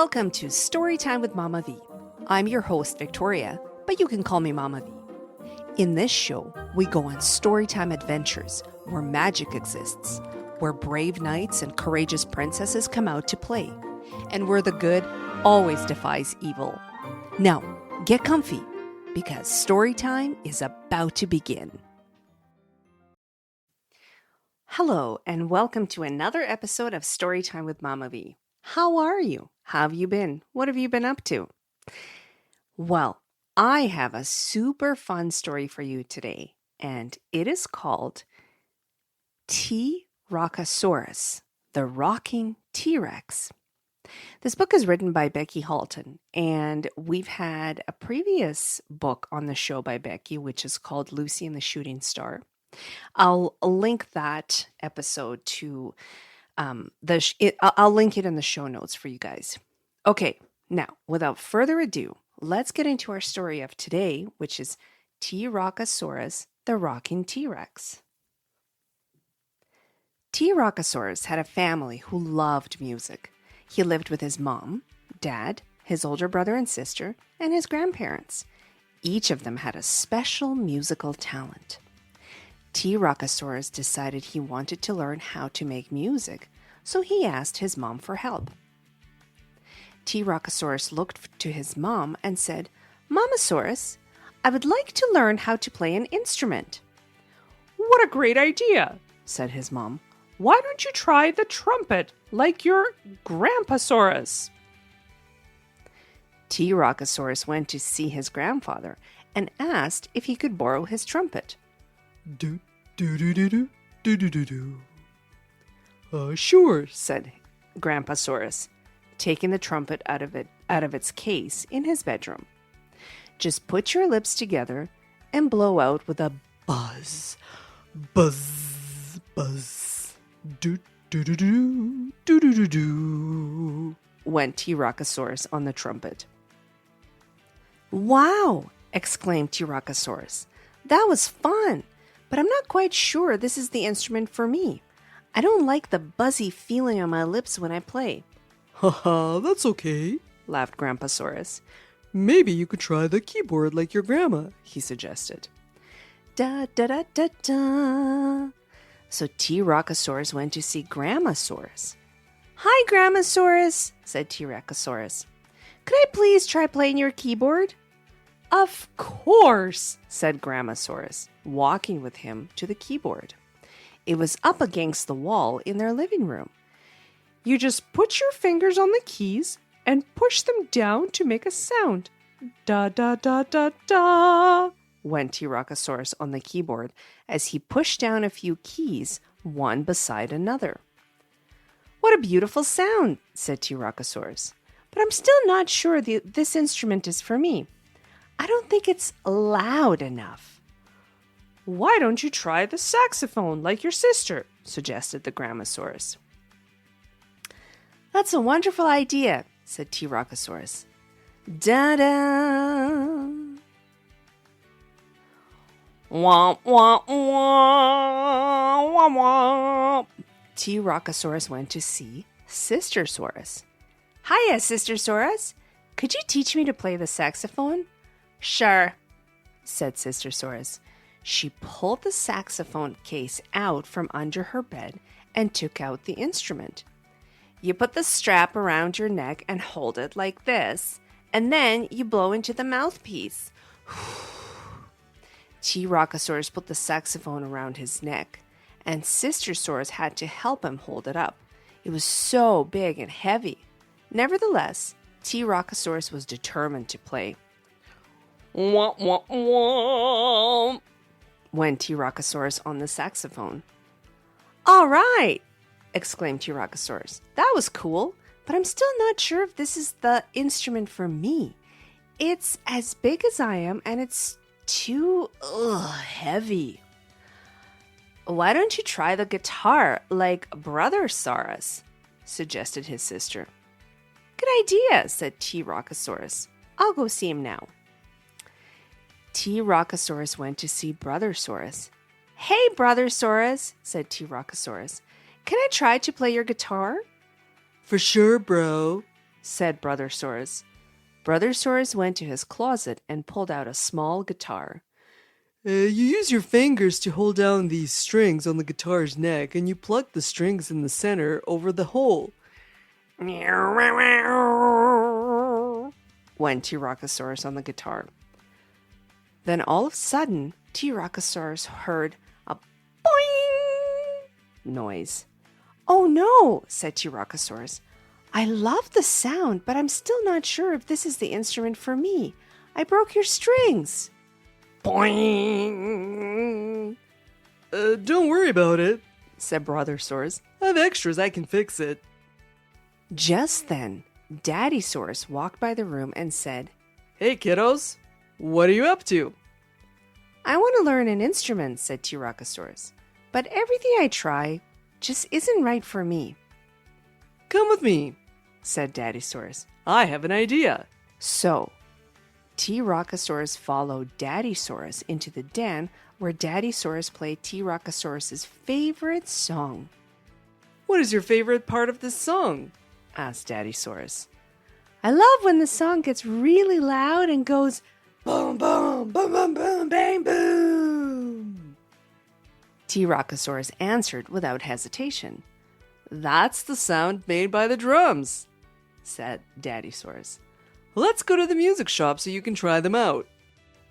Welcome to Storytime with Mama V. I'm your host, Victoria, but you can call me Mama V. In this show, we go on storytime adventures where magic exists, where brave knights and courageous princesses come out to play, and where the good always defies evil. Now, get comfy, because storytime is about to begin. Hello, and welcome to another episode of Storytime with Mama V. How are you? How have you been? What have you been up to? Well, I have a super fun story for you today, and it is called T-Rockasaurus, the Rocking T-Rex. This book is written by Becky Halton, and we've had a previous book on the show by Becky, which is called Lucy and the Shooting Star. I'll link that episode to I'll link it in the show notes for you guys. Okay, now, without further ado, let's get into our story of today, which is T-Rockasaurus, the Rocking T-Rex. T-Rockasaurus had a family who loved music. He lived with his mom, dad, his older brother and sister, and his grandparents. Each of them had a special musical talent. T-Rockasaurus decided he wanted to learn how to make music, so he asked his mom for help. T-Rockasaurus looked to his mom and said, "Mamasaurus, I would like to learn how to play an instrument." "What a great idea," said his mom. "Why don't you try the trumpet like your Grandpasaurus?" T-Rockasaurus went to see his grandfather and asked if he could borrow his trumpet. Sure, said Grandpasaurus, taking the trumpet out of its case in his bedroom. "Just put your lips together and blow out with a buzz. Buzz, buzz. Do do do do do do do do," went T-Rockasaurus on the trumpet. "Wow!" exclaimed T-Rockasaurus. "That was fun, but I'm not quite sure this is the instrument for me. I don't like the buzzy feeling on my lips when I play." "Haha, that's okay," laughed Grandpasaurus. "Maybe you could try the keyboard like your grandma," he suggested. Da da da da da. So T-Rockasaurus went to see Grandmasaurus. "Hi, Grandmasaurus," said T-Rockasaurus. "Could I please try playing your keyboard?" "Of course," said Grandmasaurus, walking with him to the keyboard. It was up against the wall in their living room. "You just put your fingers on the keys and push them down to make a sound. Da da da da da," went T-Rockasaurus on the keyboard as he pushed down a few keys, one beside another. "What a beautiful sound," said T-Rockasaurus. "But I'm still not sure this instrument is for me. I don't think it's loud enough." "Why don't you try the saxophone like your sister?" suggested the Grandmasaurus. "That's a wonderful idea," said T-Rockasaurus. Da-da! Womp, womp, womp, womp, womp. T-Rockasaurus went to see Sistersaurus. "Hiya, Sistersaurus. Could you teach me to play the saxophone?" "Sure," said Sistersaurus. She pulled the saxophone case out from under her bed and took out the instrument. "You put the strap around your neck and hold it like this, and then you blow into the mouthpiece." T-Rockasaurus put the saxophone around his neck, and Sistersaurus had to help him hold it up. It was so big and heavy. Nevertheless, T-Rockasaurus was determined to play. "Womp, womp, womp," went T-Rockasaurus on the saxophone. "All right," exclaimed T-Rockasaurus. "That was cool, but I'm still not sure if this is the instrument for me. It's as big as I am, and it's too heavy." "Why don't you try the guitar like Brothersaurus?" suggested his sister. "Good idea," said T-Rockasaurus. "I'll go see him now." T-Rockasaurus went to see Brothersaurus. "Hey, Brothersaurus," said T-Rockasaurus. "Can I try to play your guitar?" "For sure, bro," said Brothersaurus. Brothersaurus went to his closet and pulled out a small guitar. You use your fingers to hold down these strings on the guitar's neck, and you plug the strings in the center over the hole. Went T-Rockasaurus on the guitar. Then all of a sudden, T-Rockasaurus heard a boing noise. Oh no, said T-Rockasaurus. I love the sound, but I'm still not sure if this is the instrument for me. I broke your strings. Boing! Don't worry about it, said Brothersaurus. I have extras, I can fix it. Just then, Daddysaurus walked by the room and said, Hey kiddos, what are you up to? I want to learn an instrument, said T-Rockasaurus, but everything I try just isn't right for me. Come with me, said Daddysaurus. I have an idea. So, T-Rockasaurus followed Daddysaurus into the den where Daddysaurus played T-Rockasaurus's favorite song. What is your favorite part of this song? Asked Daddysaurus. I love when the song gets really loud and goes boom, boom, boom, boom, boom, bang, boom. T-Rockasaurus answered without hesitation. That's the sound made by the drums, said Daddysaurus. Let's go to the music shop so you can try them out.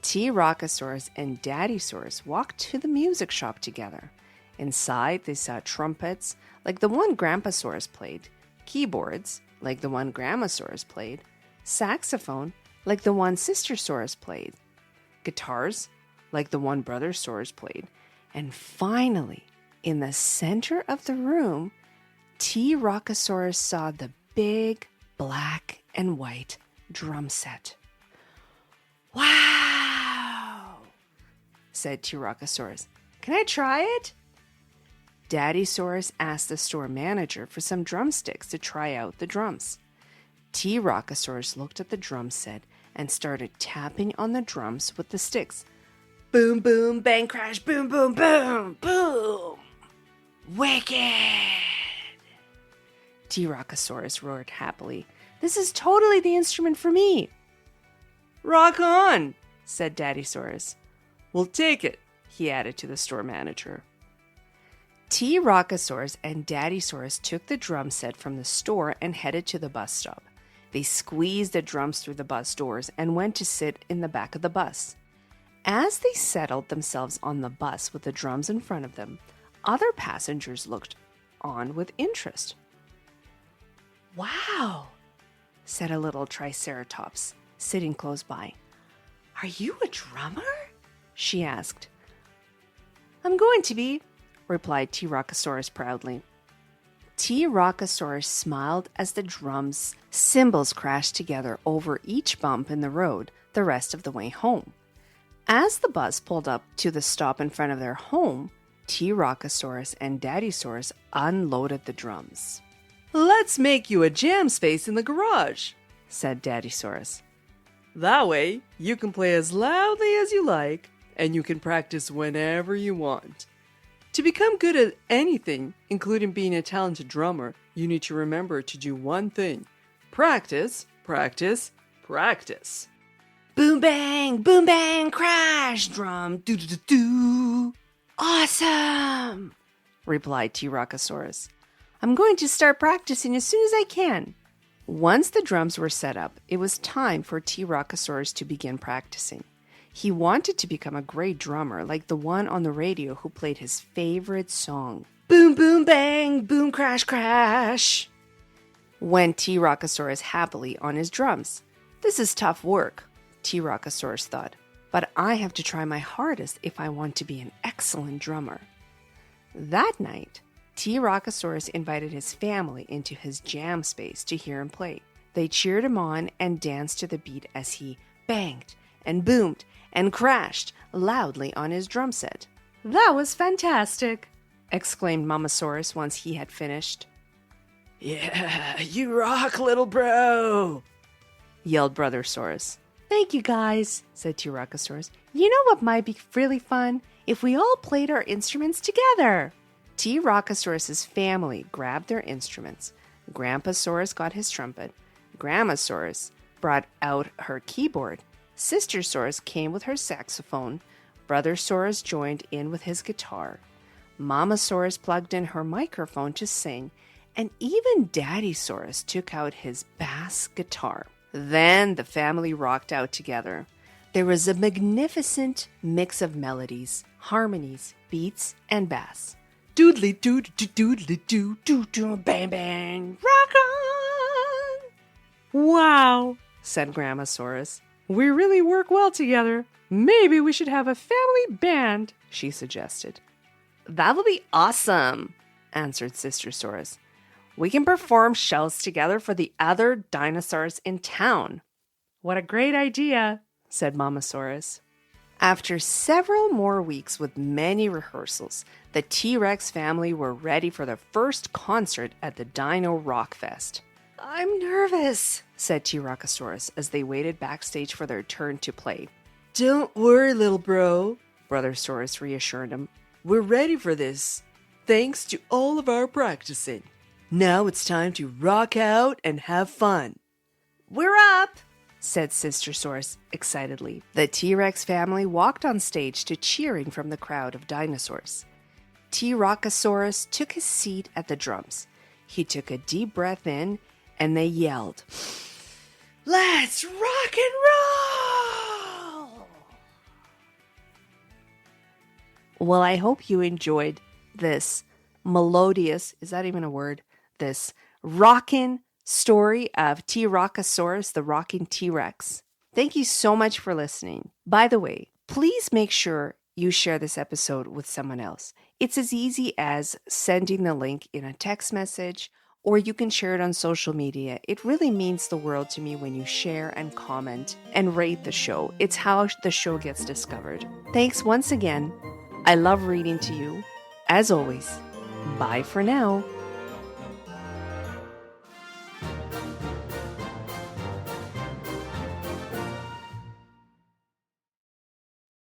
T-Rockasaurus and Daddysaurus walked to the music shop together. Inside, they saw trumpets, like the one Grandpasaurus played, keyboards, like the one Grandmasaurus played, saxophone, like the one Sistersaurus played, guitars, like the one Brothersaurus played, and finally, in the center of the room, T-Rockasaurus saw the big black and white drum set. Wow, said T-Rockasaurus. Can I try it? Daddysaurus asked the store manager for some drumsticks to try out the drums. T-Rockasaurus looked at the drum set and started tapping on the drums with the sticks. Boom, boom, bang, crash, boom, boom, boom, boom. Wicked! T-Rockasaurus roared happily. This is totally the instrument for me. Rock on, said Daddysaurus. We'll take it, he added to the store manager. T-Rockasaurus and Daddysaurus took the drum set from the store and headed to the bus stop. They squeezed the drums through the bus doors and went to sit in the back of the bus. As they settled themselves on the bus with the drums in front of them, other passengers looked on with interest. Wow, said a little Triceratops sitting close by. Are you a drummer? She asked. I'm going to be, replied T-Rockasaurus proudly. T-Rockasaurus smiled as the drum's cymbals crashed together over each bump in the road the rest of the way home. As the bus pulled up to the stop in front of their home, T-Rockasaurus and Daddysaurus unloaded the drums. Let's make you a jam space in the garage, said Daddysaurus. That way, you can play as loudly as you like, and you can practice whenever you want. To become good at anything, including being a talented drummer, you need to remember to do one thing. Practice, practice, practice. Boom bang, crash, drum, do-do-do-do. Awesome, replied T-Rockasaurus. I'm going to start practicing as soon as I can. Once the drums were set up, it was time for T-Rockasaurus to begin practicing. He wanted to become a great drummer like the one on the radio who played his favorite song. Boom, boom, bang, boom, crash, crash, went T-Rockasaurus happily on his drums. This is tough work, T-Rockasaurus thought, but I have to try my hardest if I want to be an excellent drummer. That night, T-Rockasaurus invited his family into his jam space to hear him play. They cheered him on and danced to the beat as he banged and boomed and crashed loudly on his drum set. That was fantastic, exclaimed Mamasaurus once he had finished. Yeah, you rock, little bro, yelled Brothersaurus. Thank you, guys, said T-Rockasaurus. You know what might be really fun? If we all played our instruments together. T-Rockasaurus's family grabbed their instruments. Grandpasaurus got his trumpet. Grandmasaurus brought out her keyboard. Sistersaurus came with her saxophone. Brothersaurus joined in with his guitar. Mamasaurus plugged in her microphone to sing, and even Daddysaurus took out his bass guitar. Then the family rocked out together. There was a magnificent mix of melodies, harmonies, beats, and bass. Doodly doo doo doodly doo. Doo doo bang bang, rock on! Wow, Said Grandmasaurus. we really work well together. Maybe we should have a family band, She suggested. That will be awesome, answered Sistersaurus. We can perform shows together for the other dinosaurs in town, What a great idea. said Mamasaurus. After several more weeks with many rehearsals, the T-Rex family were ready for their first concert at the Dino Rock Fest. I'm nervous, said T-Rockasaurus as they waited backstage for their turn to play. Don't worry, little bro. Brothersaurus reassured him. We're ready for this, thanks to all of our practicing. Now it's time to rock out and have fun. We're up, said Sistersaurus excitedly. The T-Rex family walked on stage to cheering from the crowd of dinosaurs. T-Rockasaurus took his seat at the drums. He took a deep breath in, and they yelled, "Let's rock and roll!" Well, I hope you enjoyed this melodious, is that even a word? This rockin' story of T-Rockasaurus, the rocking T-Rex. Thank you so much for listening. By the way, please make sure you share this episode with someone else. It's as easy as sending the link in a text message, or you can share it on social media. It really means the world to me when you share and comment and rate the show. It's how the show gets discovered. Thanks once again. I love reading to you. As always, bye for now.